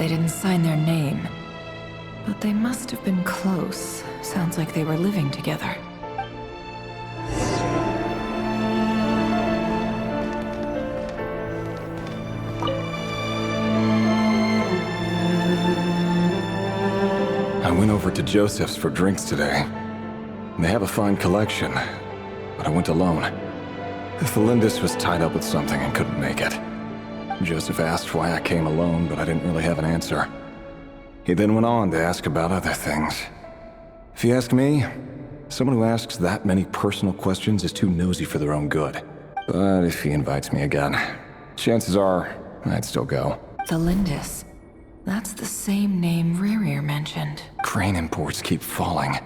they didn't sign their name. But they must have been close. Sounds like they were living together. I went over to Joseph's for drinks today. They have a fine collection, but I went alone. Felindis was tied up with something and couldn't make it. Joseph asked why I came alone, but I didn't really have an answer. He then went on to ask about other things. If you ask me, someone who asks that many personal questions is too nosy for their own good. But if he invites me again, chances are I'd still go. Felindis. That's the same name Rerir mentioned. Crane imports keep falling.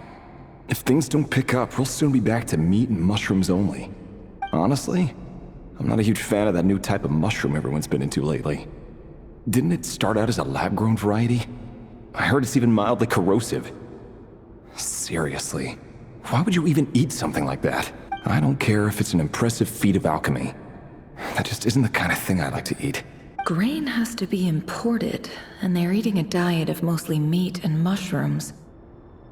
If things don't pick up, we'll soon be back to meat and mushrooms only. Honestly, I'm not a huge fan of that new type of mushroom everyone's been into lately. Didn't it start out as a lab-grown variety? I heard it's even mildly corrosive. Seriously, why would you even eat something like that? I don't care if it's an impressive feat of alchemy. That just isn't the kind of thing I like to eat. Grain has to be imported, and they're eating a diet of mostly meat and mushrooms.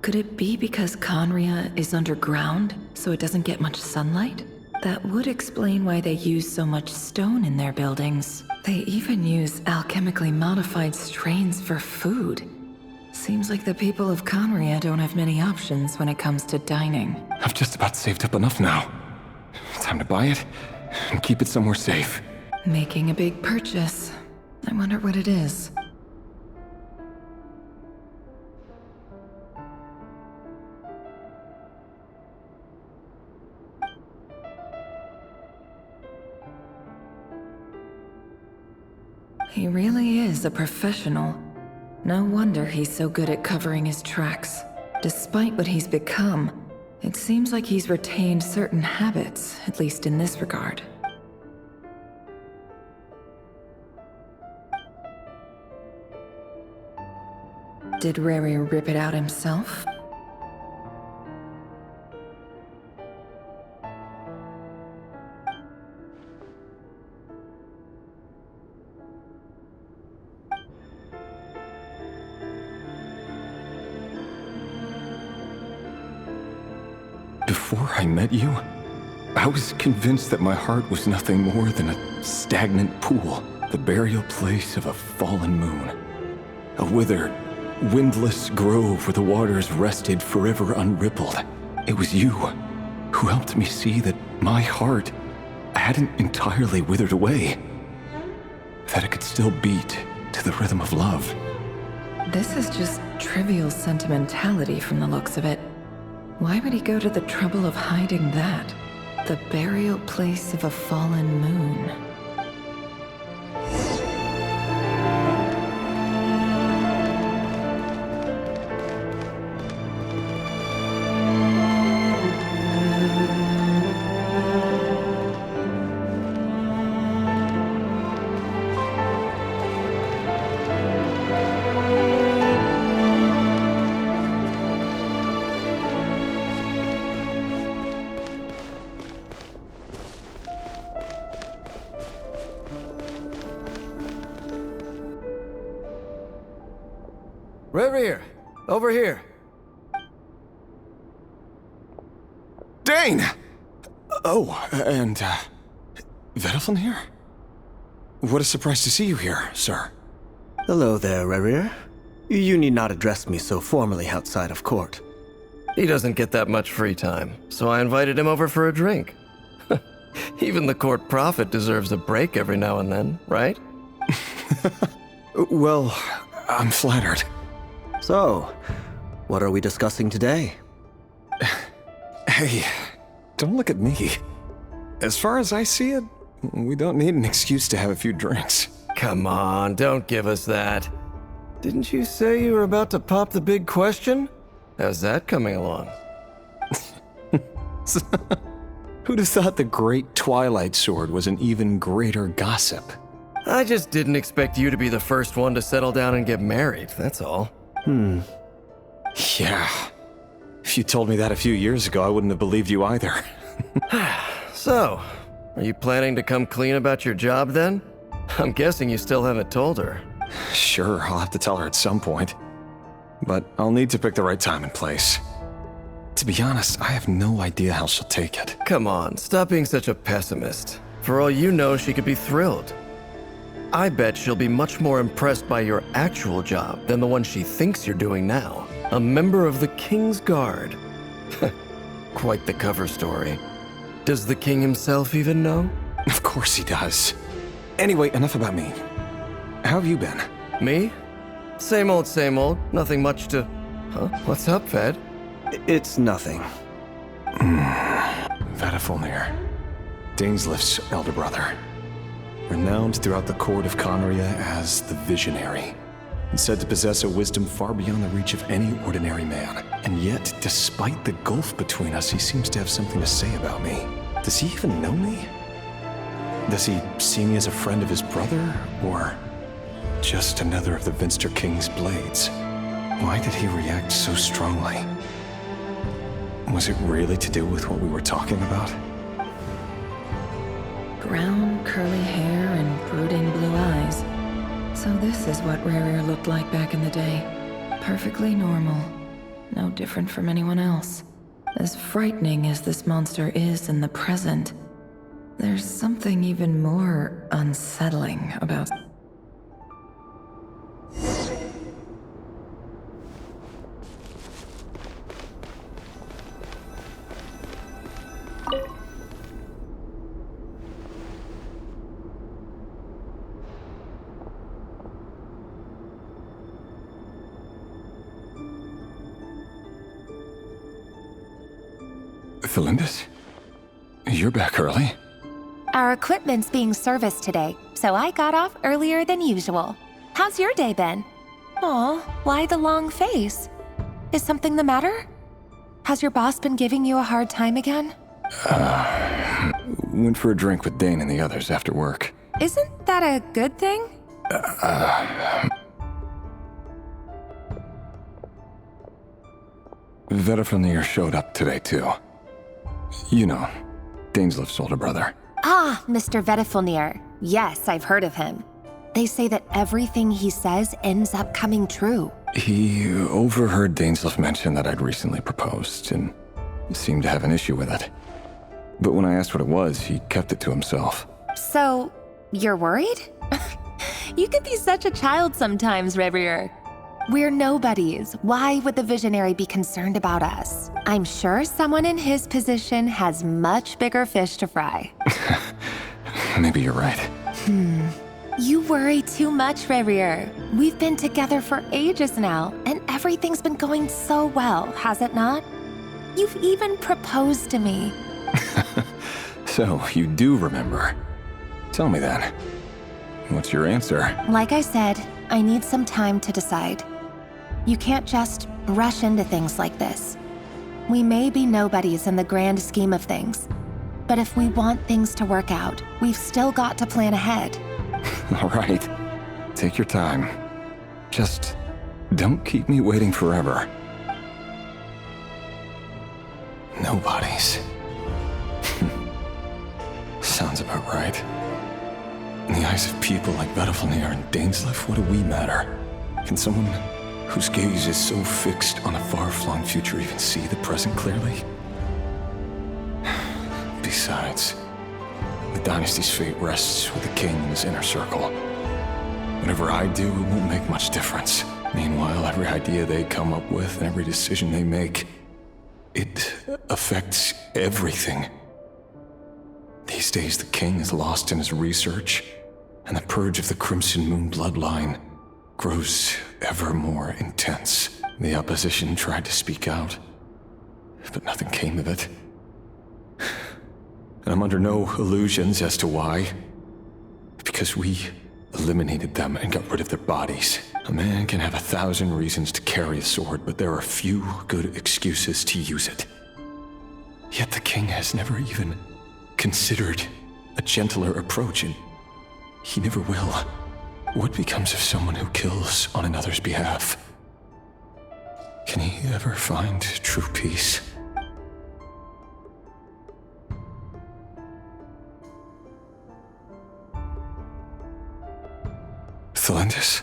Could it be because Conria is underground, so it doesn't get much sunlight? That would explain why they use so much stone in their buildings. They even use alchemically modified strains for food. Seems like the people of Conria don't have many options when it comes to dining. I've just about saved up enough now. Time to buy it and keep it somewhere safe. Making a big purchase. I wonder what it is. He really is a professional. No wonder he's so good at covering his tracks. Despite what he's become, it seems like he's retained certain habits, at least in this regard. Did Rerir rip it out himself? Before I met you, I was convinced that my heart was nothing more than a stagnant pool, the burial place of a fallen moon. A withered, windless grove where the waters rested forever unrippled. It was you who helped me see that my heart hadn't entirely withered away, that it could still beat to the rhythm of love. This is just trivial sentimentality from the looks of it. Why would he go to the trouble of hiding that? The burial place of a fallen moon. Rerir, over here. Dane! Oh, and, Vedelfin here? What a surprise to see you here, sir. Hello there, Rerir. You need not address me so formally outside of court. He doesn't get that much free time, so I invited him over for a drink. Even the court prophet deserves a break every now and then, right? Well, I'm flattered. So, what are we discussing today? Hey, don't look at me. As far as I see it, we don't need an excuse to have a few drinks. Come on, don't give us that. Didn't you say you were about to pop the big question? How's that coming along? Who'd have thought the great Twilight Sword was an even greater gossip? I just didn't expect you to be the first one to settle down and get married, that's all. Yeah. If you told me that a few years ago, I wouldn't have believed you either. So, are you planning to come clean about your job then? I'm guessing you still haven't told her. Sure, I'll have to tell her at some point. But I'll need to pick the right time and place. To be honest, I have no idea how she'll take it. Come on, stop being such a pessimist. For all you know, she could be thrilled. I bet she'll be much more impressed by your actual job than the one she thinks you're doing now. A member of the King's Guard. Quite the cover story. Does the king himself even know? Of course he does. Anyway, enough about me. How have you been? Me? Same old, nothing much to... Huh? What's up, Ved? It's nothing. Vedifulnir, Dainslif's elder brother. Renowned throughout the court of Conria as the Visionary. And said to possess a wisdom far beyond the reach of any ordinary man. And yet, despite the gulf between us, he seems to have something to say about me. Does he even know me? Does he see me as a friend of his brother, or just another of the Vinster King's blades? Why did he react so strongly? Was it really to do with what we were talking about? Brown, curly hair and brooding blue eyes. So this is what Rerir looked like back in the day. Perfectly normal. No different from anyone else. As frightening as this monster is in the present, there's something even more unsettling about... Felindis? You're back early? Our equipment's being serviced today, so I got off earlier than usual. How's your day been? Aw, why the long face? Is something the matter? Has your boss been giving you a hard time again? Went for a drink with Dane and the others after work. Isn't that a good thing? Vedifulnir showed up today too. You know, Dainslif's older brother. Ah, Mr. Vedifulnir. Yes, I've heard of him. They say that everything he says ends up coming true. He overheard Dainslif mention that I'd recently proposed and seemed to have an issue with it. But when I asked what it was, he kept it to himself. So, you're worried? You could be such a child sometimes, Revier. We're nobodies. Why would the Visionary be concerned about us? I'm sure someone in his position has much bigger fish to fry. Maybe you're right. You worry too much, Revier. We've been together for ages now, and everything's been going so well, has it not? You've even proposed to me. So, you do remember. Tell me then. What's your answer? Like I said, I need some time to decide. You can't just rush into things like this. We may be nobodies in the grand scheme of things, but if we want things to work out, we've still got to plan ahead. All right. Take your time. Just don't keep me waiting forever. Nobodies. Sounds about right. In the eyes of people like Vedifulnir and Dainslif, what do we matter? Can someone whose gaze is so fixed on a far-flung future even see the present clearly? Besides, the dynasty's fate rests with the king and his inner circle. Whatever I do, it won't make much difference. Meanwhile, every idea they come up with and every decision they make, it affects everything. These days, the king is lost in his research, and the purge of the Crimson Moon bloodline grows ever more intense. The opposition tried to speak out, but nothing came of it. And I'm under no illusions as to why. Because we eliminated them and got rid of their bodies. A man can have 1,000 reasons to carry a sword, but there are few good excuses to use it. Yet the king has never even considered a gentler approach, and he never will. What becomes of someone who kills on another's behalf? Can he ever find true peace? Felindis?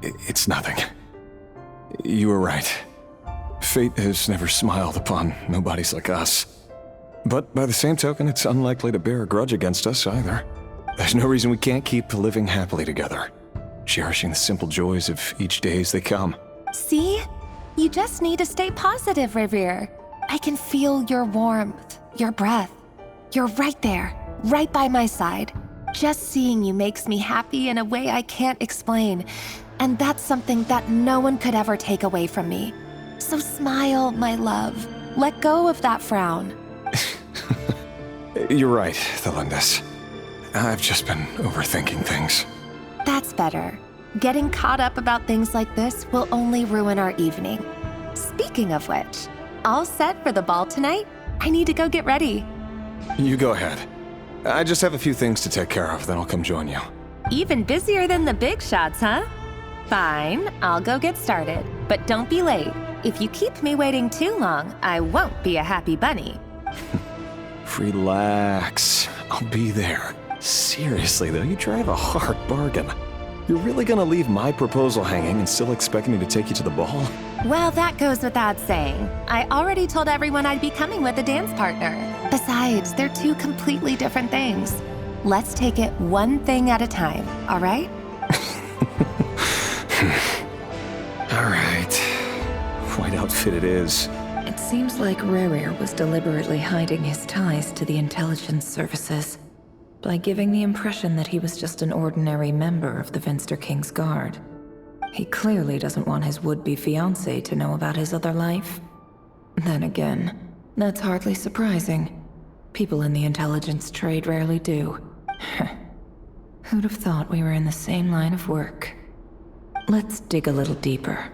It's nothing. You were right. Fate has never smiled upon nobodies like us. But by the same token, it's unlikely to bear a grudge against us either. There's no reason we can't keep living happily together, cherishing the simple joys of each day as they come. See? You just need to stay positive, Revere. I can feel your warmth, your breath. You're right there, right by my side. Just seeing you makes me happy in a way I can't explain. And that's something that no one could ever take away from me. So smile, my love. Let go of that frown. You're right, Thelindis. I've just been overthinking things. That's better. Getting caught up about things like this will only ruin our evening. Speaking of which, all set for the ball tonight? I need to go get ready. You go ahead. I just have a few things to take care of, then I'll come join you. Even busier than the big shots, huh? Fine, I'll go get started. But don't be late. If you keep me waiting too long, I won't be a happy bunny. Relax. I'll be there. Seriously, though, you drive a hard bargain. You're really gonna leave my proposal hanging and still expect me to take you to the ball? Well, that goes without saying. I already told everyone I'd be coming with a dance partner. Besides, they're two completely different things. Let's take it one thing at a time, all right? All right. White outfit it is. It seems like Rerir was deliberately hiding his ties to the intelligence services by giving the impression that he was just an ordinary member of the Venster King's Guard. He clearly doesn't want his would-be fiancée to know about his other life. Then again, that's hardly surprising. People in the intelligence trade rarely do. Who'd have thought we were in the same line of work? Let's dig a little deeper.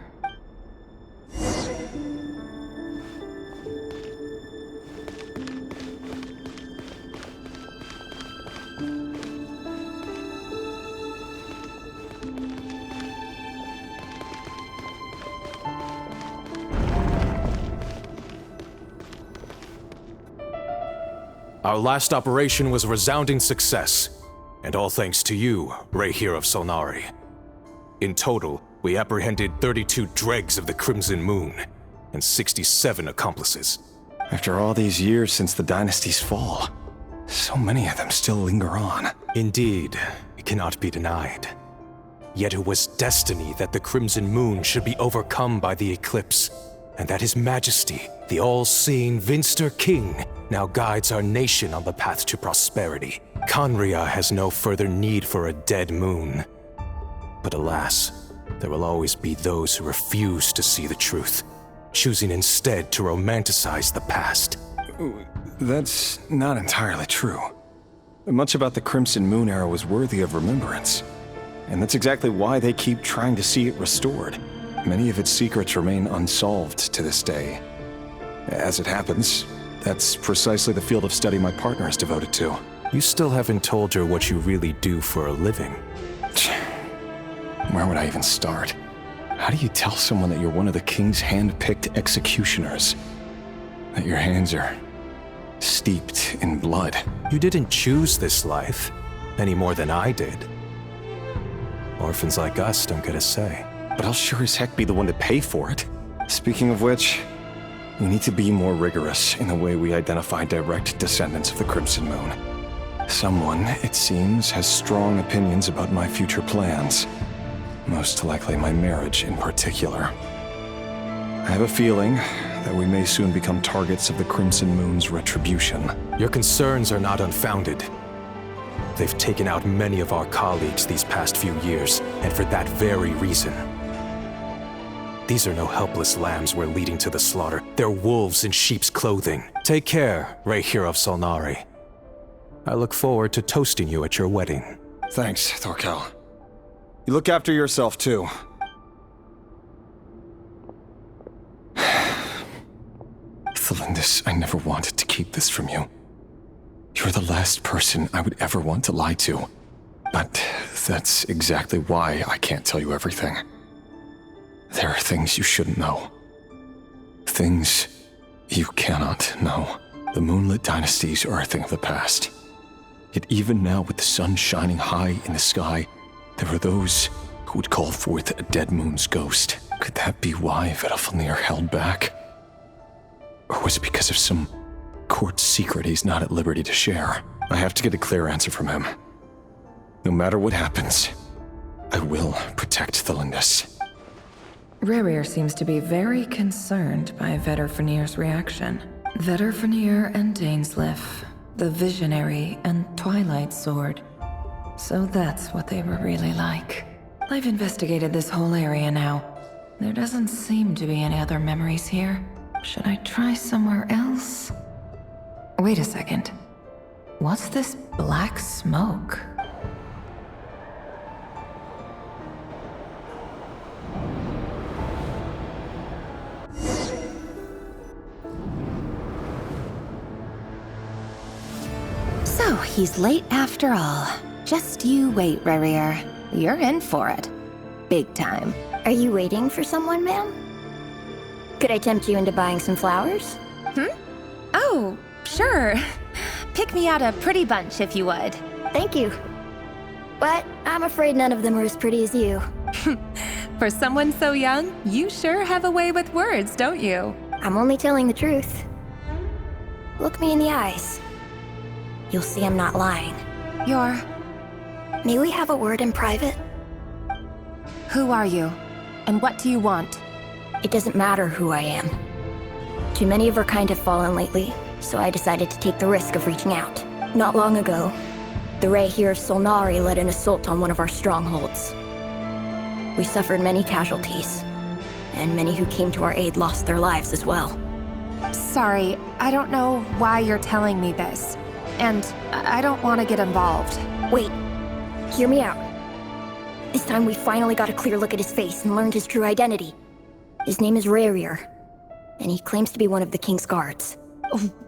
Our last operation was a resounding success, and all thanks to you, Rehir of Solnari. In total, we apprehended 32 dregs of the Crimson Moon, and 67 accomplices. After all these years since the dynasty's fall, so many of them still linger on. Indeed, it cannot be denied. Yet it was destiny that the Crimson Moon should be overcome by the eclipse, and that His Majesty, the all-seeing Venster King, now guides our nation on the path to prosperity. Conria has no further need for a dead moon. But alas, there will always be those who refuse to see the truth, choosing instead to romanticize the past. That's not entirely true. Much about the Crimson Moon era was worthy of remembrance. And that's exactly why they keep trying to see it restored. Many of its secrets remain unsolved to this day. As it happens, that's precisely the field of study my partner is devoted to. You still haven't told her what you really do for a living. Where would I even start? How do you tell someone that you're one of the king's hand-picked executioners? That your hands are steeped in blood? You didn't choose this life, any more than I did. Orphans like us don't get a say. But I'll sure as heck be the one to pay for it. Speaking of which, we need to be more rigorous in the way we identify direct descendants of the Crimson Moon. Someone, it seems, has strong opinions about my future plans. Most likely my marriage in particular. I have a feeling that we may soon become targets of the Crimson Moon's retribution. Your concerns are not unfounded. They've taken out many of our colleagues these past few years, and for that very reason. These are no helpless lambs we're leading to the slaughter. They're wolves in sheep's clothing. Take care, Rehir of Solnari. I look forward to toasting you at your wedding. Thanks, Thorkel. You look after yourself, too. Thelindis, I never wanted to keep this from you. You're the last person I would ever want to lie to. But that's exactly why I can't tell you everything. There are things you shouldn't know. Things you cannot know. The Moonlit Dynasties are a thing of the past. Yet even now, with the sun shining high in the sky, there are those who would call forth a dead moon's ghost. Could that be why Vedalfnir held back? Or was it because of some court secret he's not at liberty to share? I have to get a clear answer from him. No matter what happens, I will protect Thelindis. Rerir seems to be very concerned by Vedalfnir's reaction. Vedalfnir and Dainsleif, the Visionary and Twilight Sword. So that's what they were really like. I've investigated this whole area now. There doesn't seem to be any other memories here. Should I try somewhere else? Wait a second. What's this black smoke? So, he's late after all. Just you wait, Rerir. You're in for it. Big time. Are you waiting for someone, ma'am? Could I tempt you into buying some flowers? Oh, sure. Pick me out a pretty bunch if you would. Thank you. But I'm afraid none of them are as pretty as you. For someone so young, you sure have a way with words, don't you? I'm only telling the truth. Look me in the eyes. You'll see I'm not lying. You're... May we have a word in private? Who are you? And what do you want? It doesn't matter who I am. Too many of our kind have fallen lately, so I decided to take the risk of reaching out. Not long ago, the Rey here of Solnari led an assault on one of our strongholds. We suffered many casualties, and many who came to our aid lost their lives as well. Sorry, I don't know why you're telling me this. And I don't want to get involved. Wait, hear me out. This time we finally got a clear look at his face and learned his true identity. His name is Rerir, and he claims to be one of the King's guards.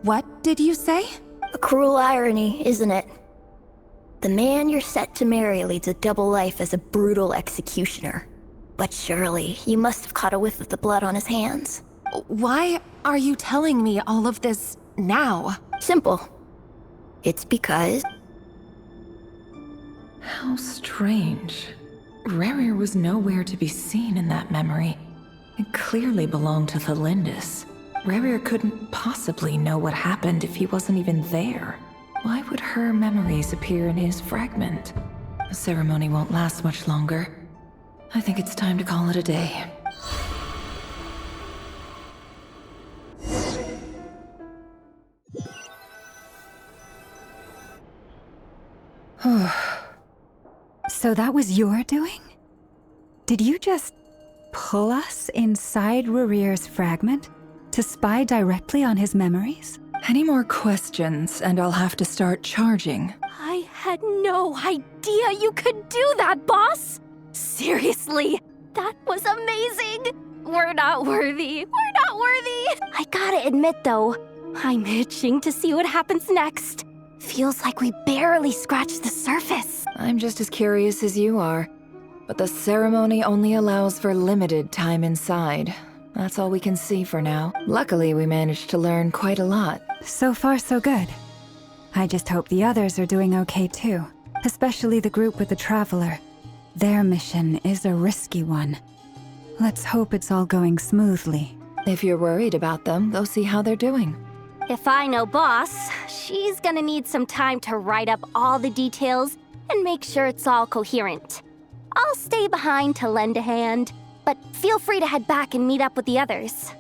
What did you say? A cruel irony, isn't it? The man you're set to marry leads a double life as a brutal executioner. But surely, you must have caught a whiff of the blood on his hands. Why are you telling me all of this now? Simple. It's because... How strange. Rerir was nowhere to be seen in that memory. It clearly belonged to Thelindis. Rerir couldn't possibly know what happened if he wasn't even there. Why would her memories appear in his fragment? The ceremony won't last much longer. I think it's time to call it a day. So that was your doing? Did you just pull us inside Rerir's fragment to spy directly on his memories? Any more questions, and I'll have to start charging. I had no idea you could do that, boss! Seriously, that was amazing! We're not worthy. We're not worthy! I gotta admit, though, I'm itching to see what happens next. Feels like we barely scratched the surface. I'm just as curious as you are. But the ceremony only allows for limited time inside. That's all we can see for now. Luckily, we managed to learn quite a lot. So far, so good. I just hope the others are doing okay too. Especially the group with the Traveler. Their mission is a risky one. Let's hope it's all going smoothly. If you're worried about them, go see how they're doing. If I know boss, she's gonna need some time to write up all the details and make sure it's all coherent. I'll stay behind to lend a hand, but feel free to head back and meet up with the others.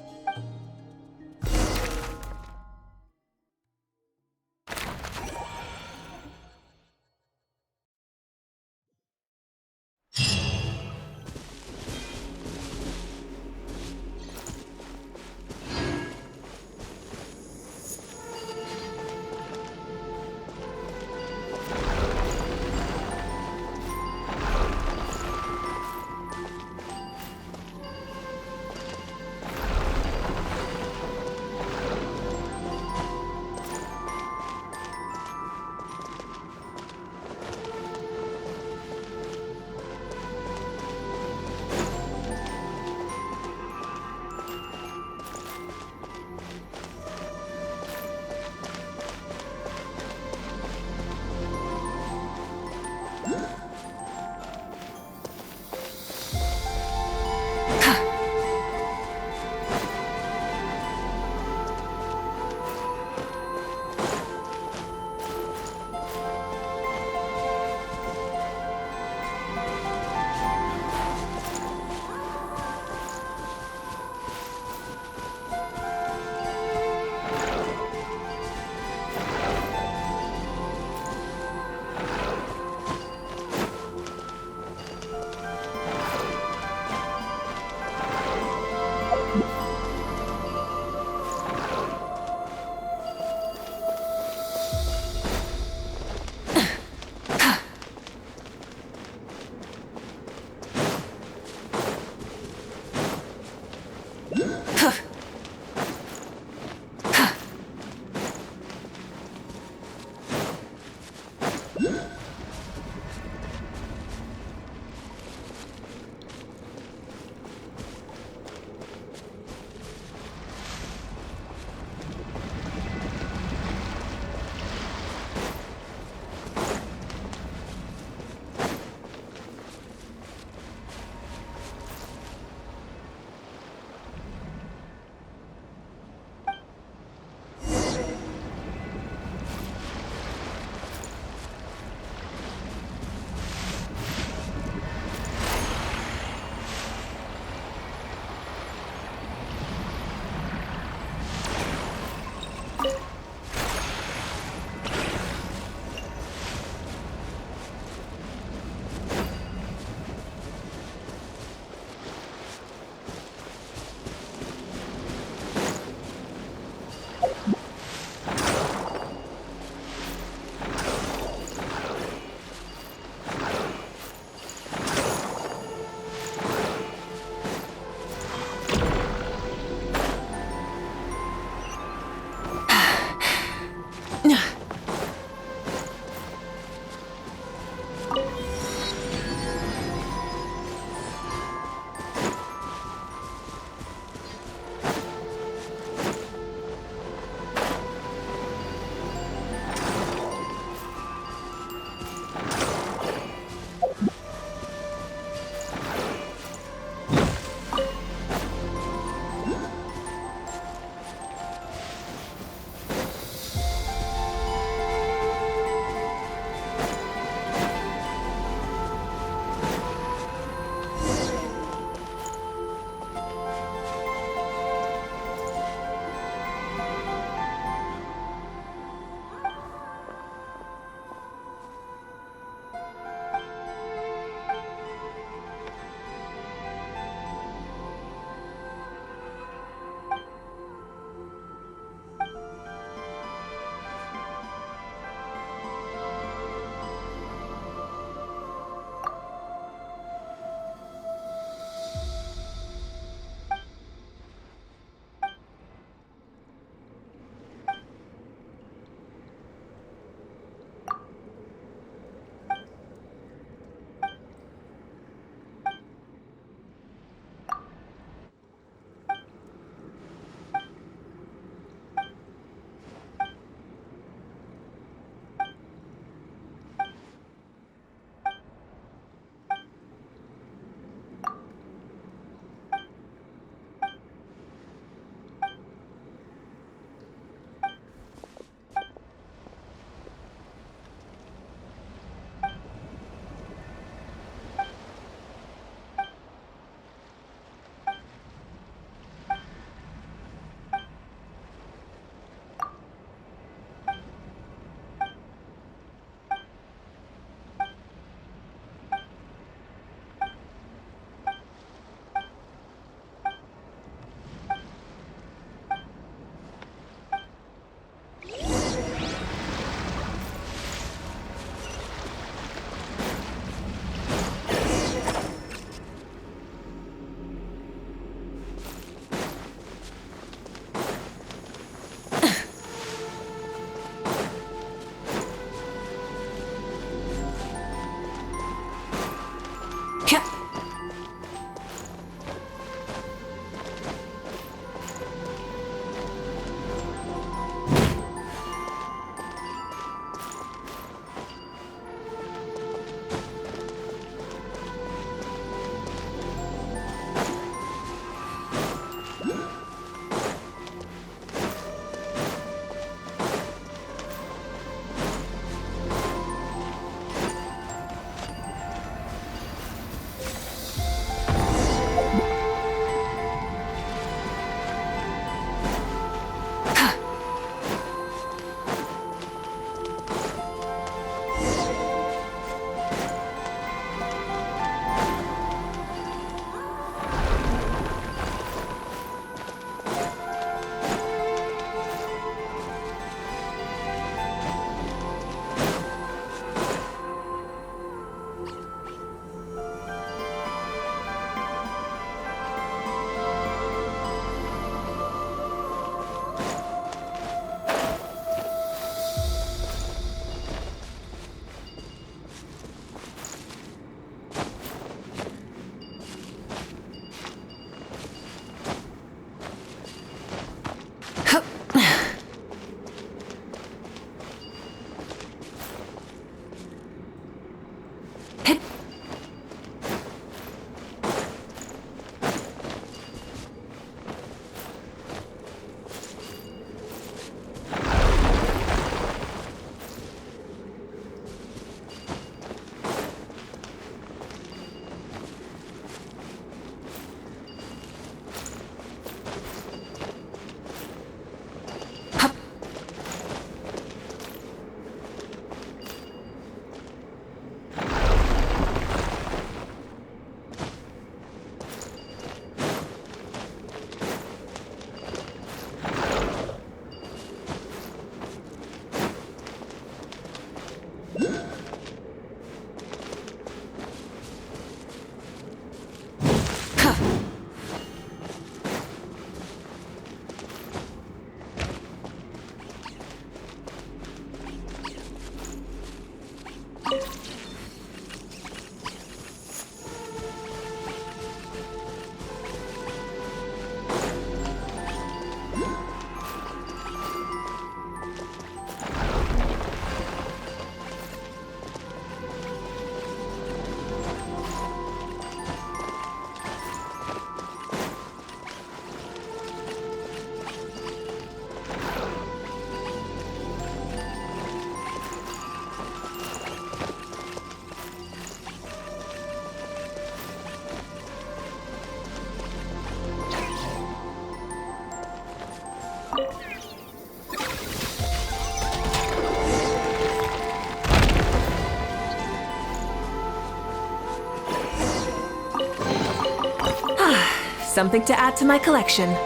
Something to add to my collection.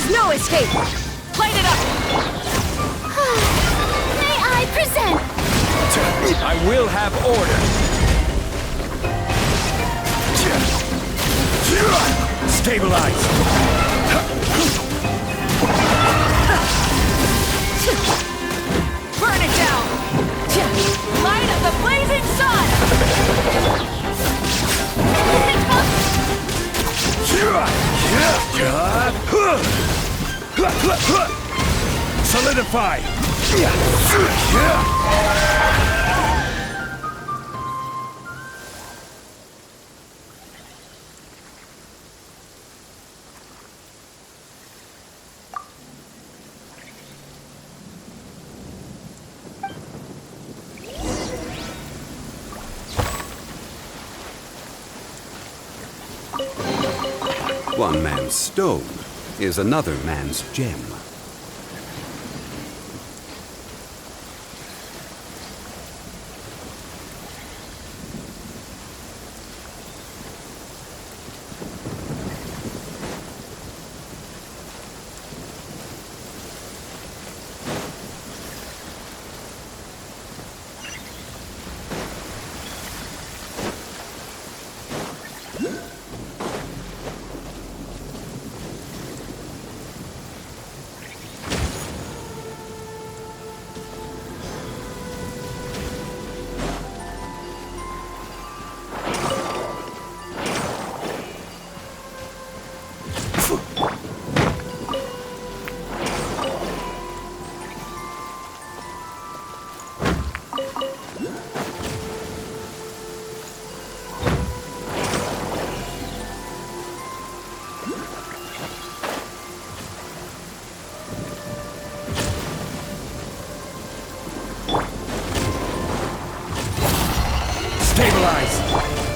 is no escape! Light it up! May I present? I will have order. Stabilize. Burn it down! Light of the blazing sun! Solidify. One man's stone is another man's gem.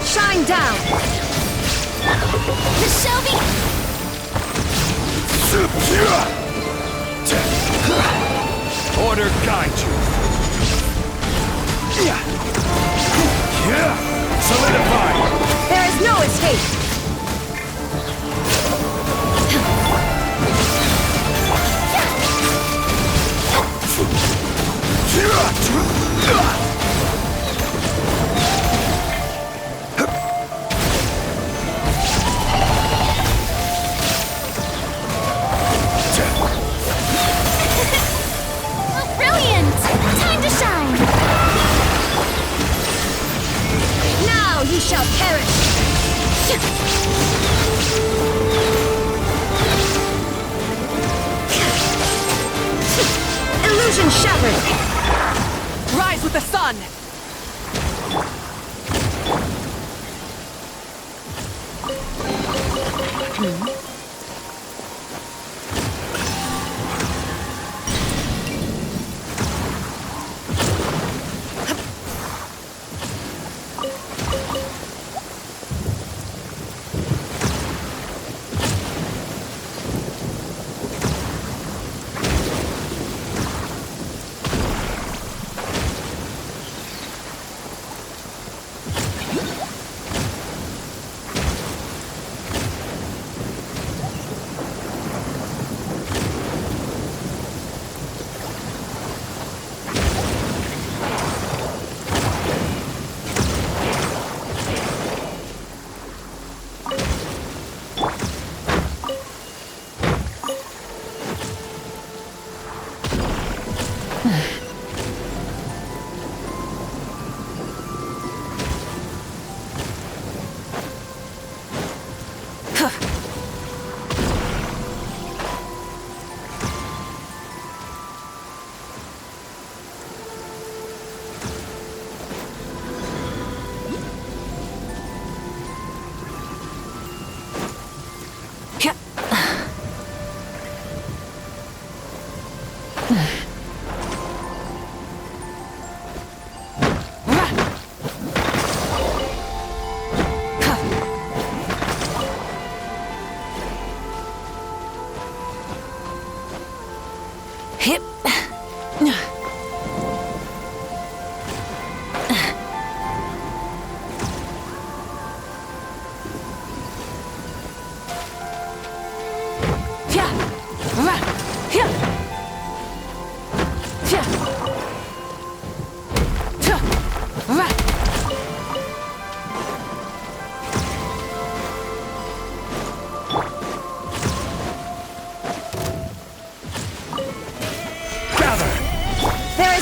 Shine down! The Shelby! Order guide you. Solidify. There is no escape! Brilliant! Time to shine! Now you shall perish! Illusion shattered! Rise with the sun! Hip.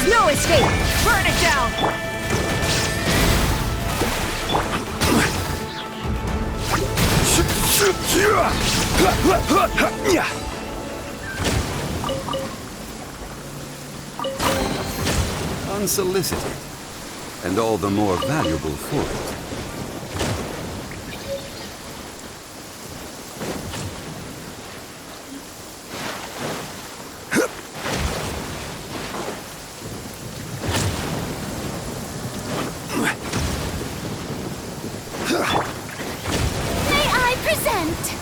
is no escape! Burn it down! Unsolicited, and all the more valuable for it. May I present?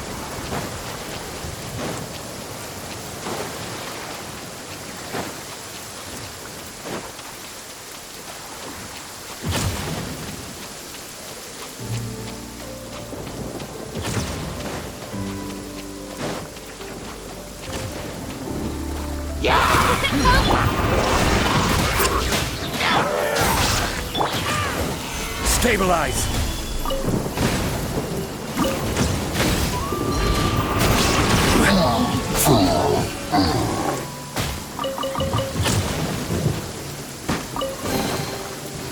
Stabilize!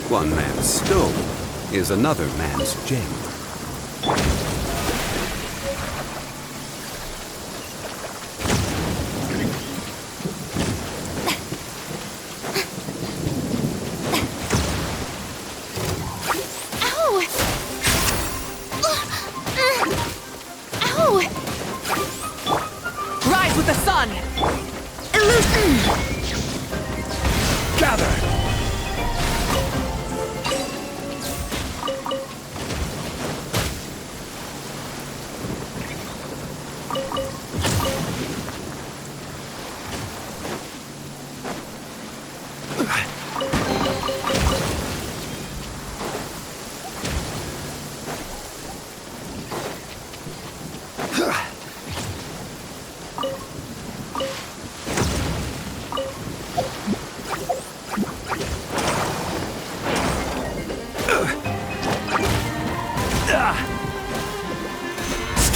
One man's stone is another man's gem. Ow! Ow! Rise with the sun! Gather!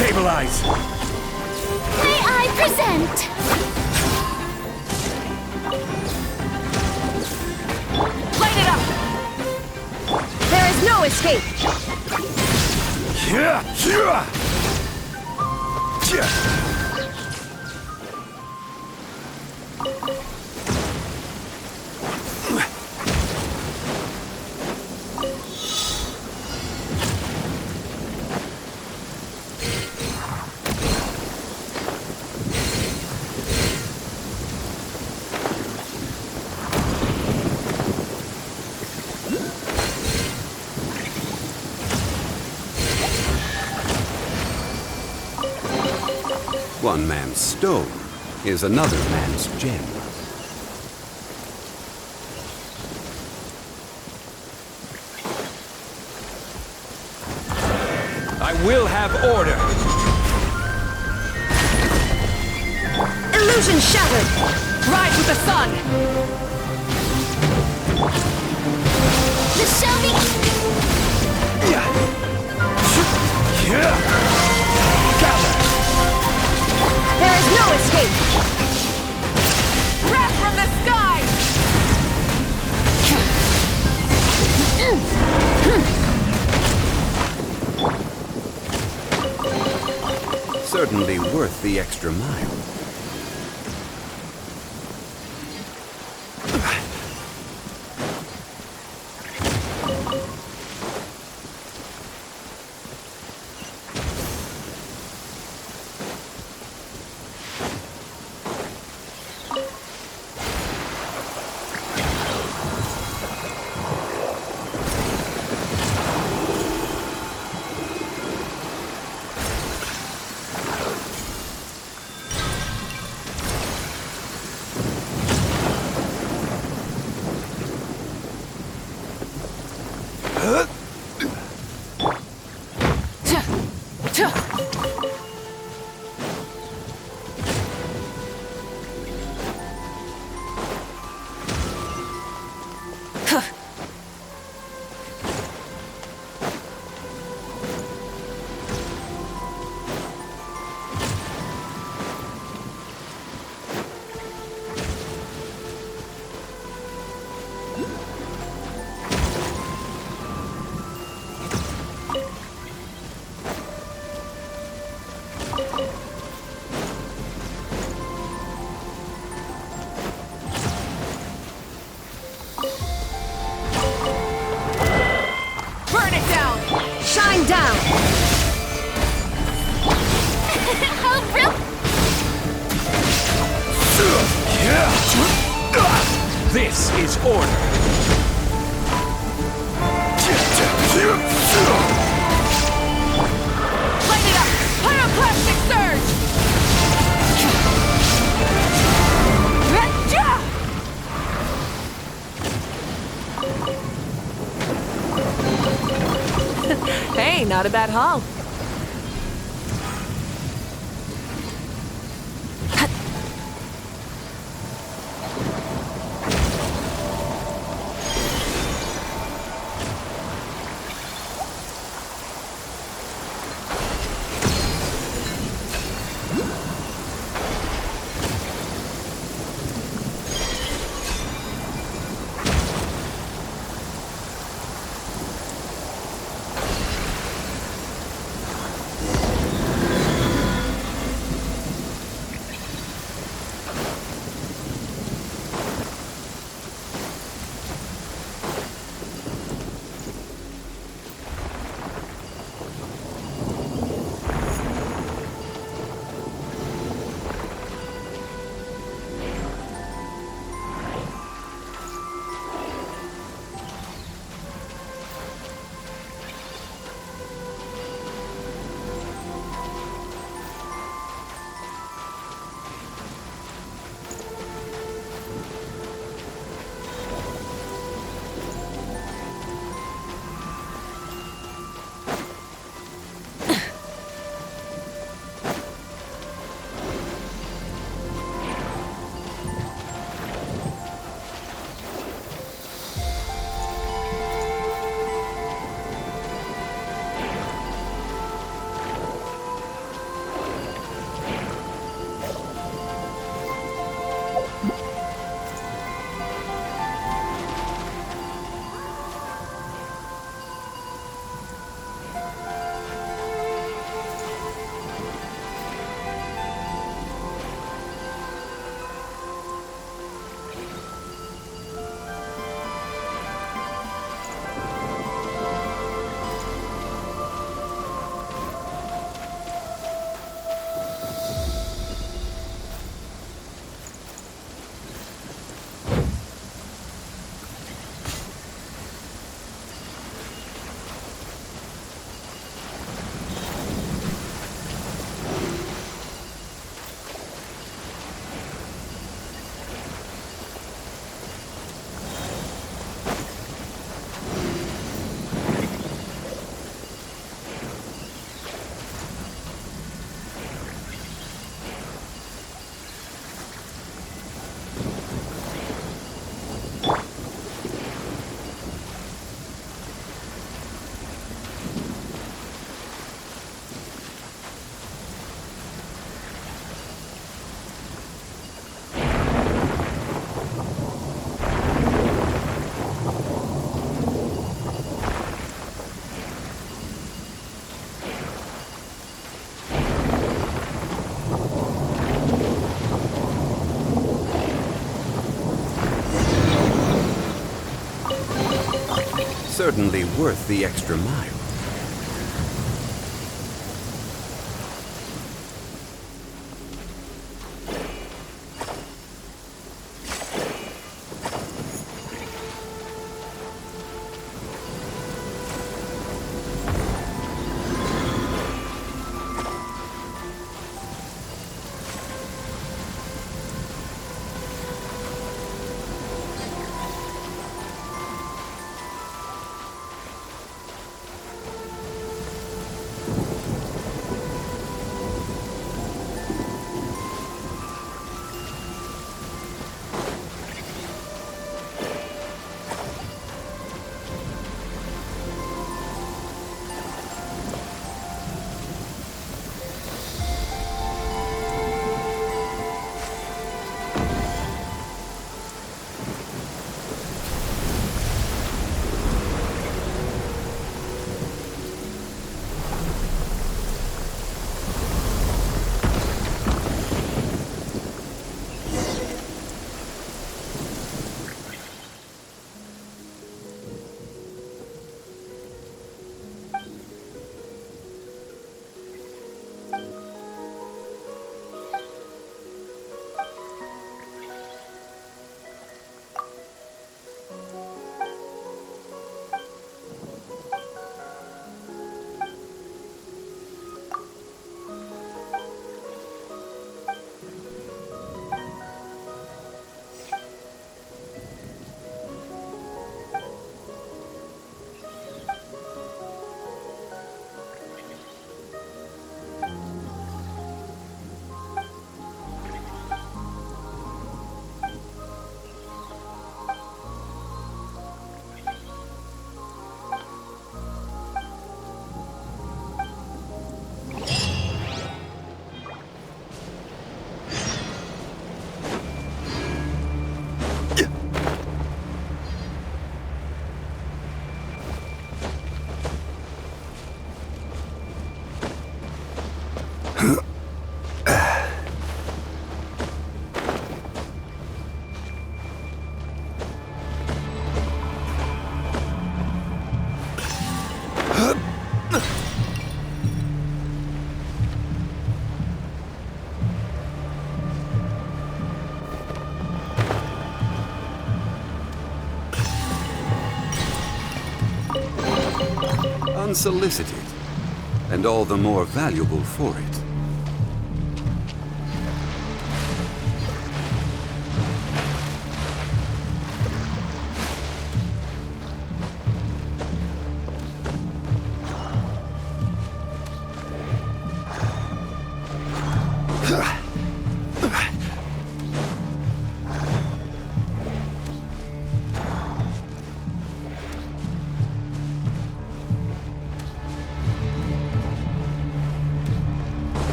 Stabilize! May I present? Light it up! There is no escape! One man's stone is another man's gem. I will have order! Illusion shattered! Rise with the sun! This shall be... There is no escape! Wrath from the sky! Certainly worth the extra mile. This is order. Light it up! Pyroclastic surge! Hey, not a bad haul. Certainly worth the extra mile. unsolicited, and all the more valuable for it.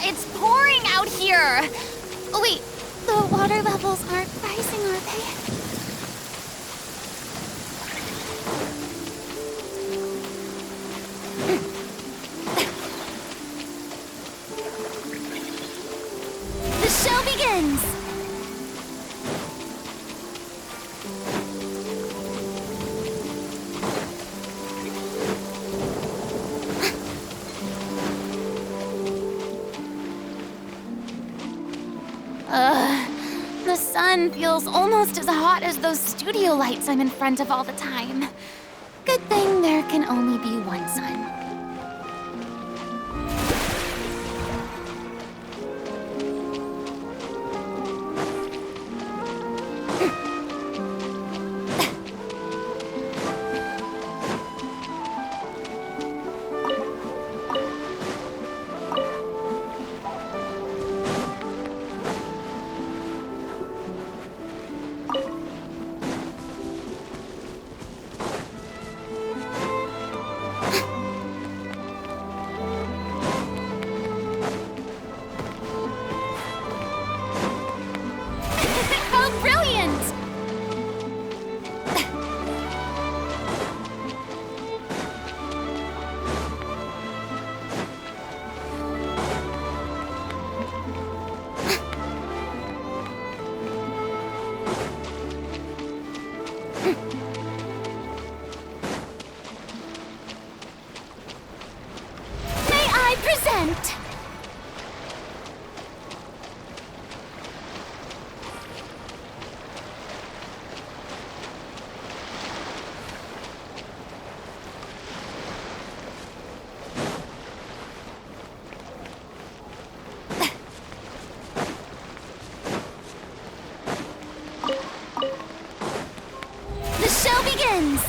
It's pouring out here! Oh, wait, the water levels aren't rising, are they? The show begins! The sun feels almost as hot as those studio lights I'm in front of all the time. Good thing there can only be one sun. How brilliant! May I present? The show begins!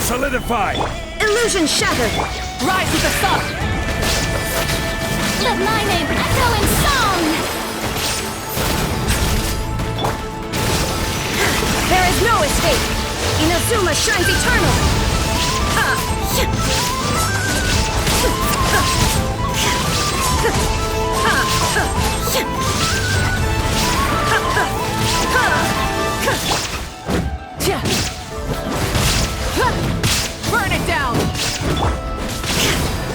Solidify! Illusion shattered! Rise with the sun! Let my name echo in song! There is no escape! Inazuma shines eternal! Burn it down!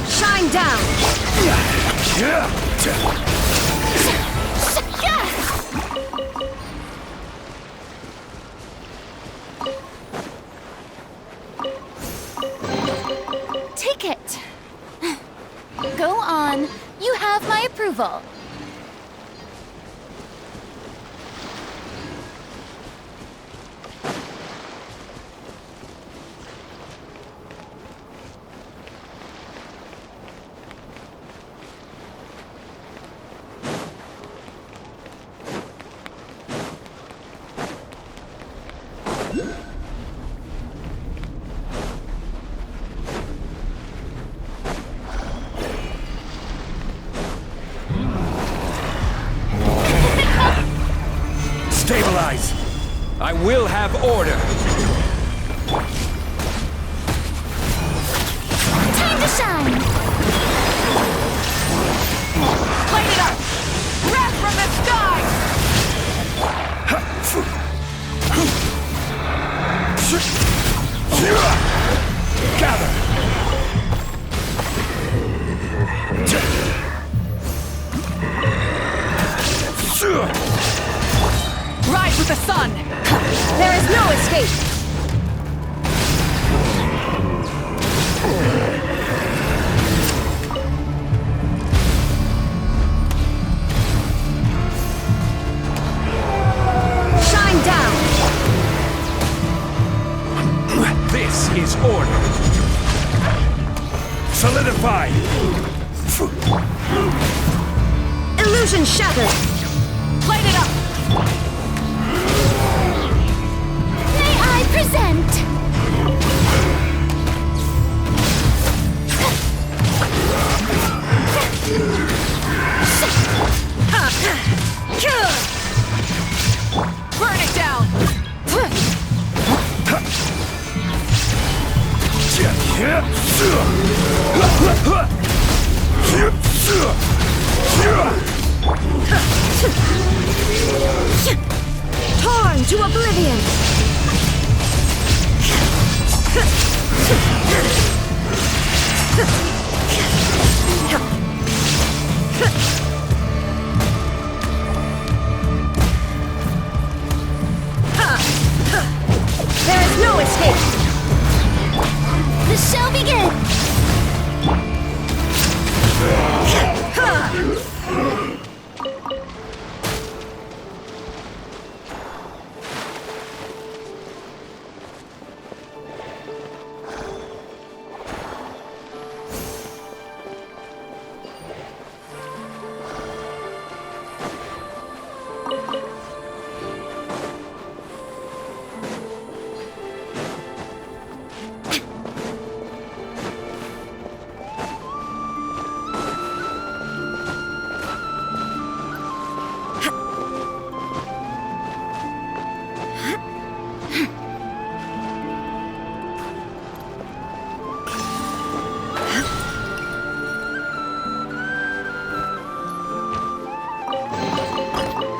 Shine down! Take it. Go on. You have my approval. order! Time to shine! Light it up! Wrath from the sky! Gather! Rise with the sun! There is no escape! Shine down! This is order! Solidify! Illusion shattered! Light it up! May I present? Burn it down! Torn to oblivion! There is no escape! The show begins!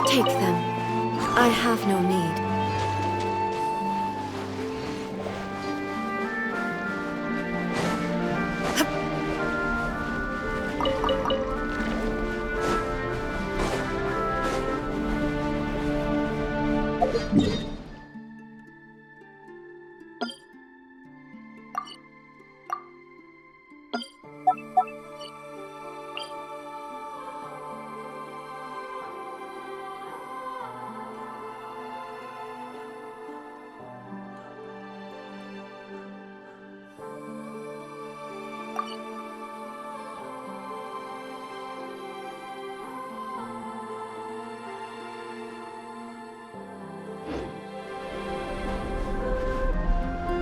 Take them. I have no need.